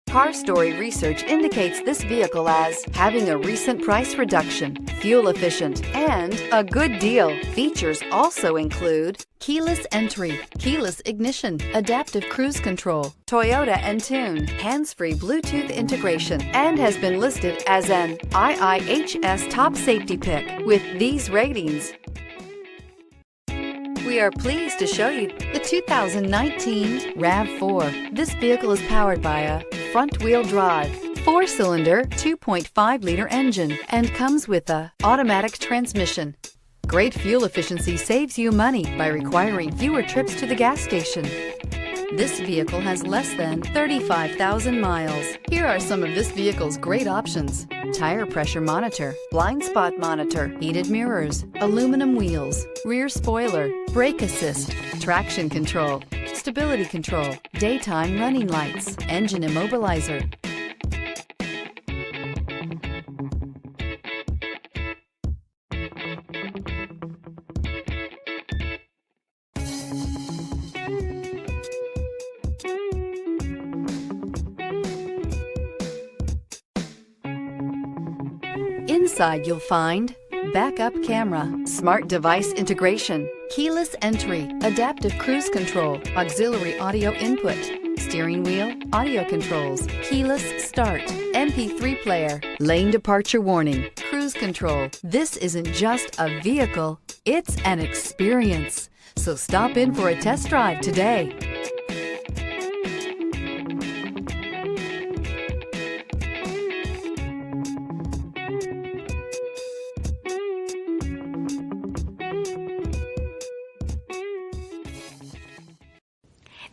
Car Story research indicates this vehicle as having a recent price reduction, fuel efficient, and a good deal. Features also include keyless entry, keyless ignition, adaptive cruise control, Toyota Entune, hands-free Bluetooth integration, and has been listed as an IIHS top safety pick with these ratings. We are pleased to show you the 2019 RAV4. This vehicle is powered by a front-wheel drive, 4-cylinder, 2.5-liter engine, and comes with a automatic transmission. Great fuel efficiency saves you money by requiring fewer trips to the gas station. This vehicle has less than 35,000 miles. Here are some of this vehicle's great options: tire pressure monitor, blind spot monitor, heated mirrors, aluminum wheels, rear spoiler, brake assist, traction control, stability control, daytime running lights, engine immobilizer. Inside you'll find backup camera, smart device integration, keyless entry, adaptive cruise control, auxiliary audio input, steering wheel audio controls, keyless start, MP3 player, lane departure warning, cruise control. This isn't just a vehicle, it's an experience. So stop in for a test drive today.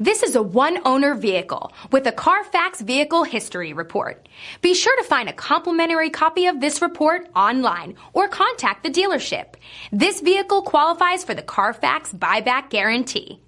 This is a one-owner vehicle with a Carfax Vehicle History Report. Be sure to find a complimentary copy of this report online or contact the dealership. This vehicle qualifies for the Carfax Buyback Guarantee.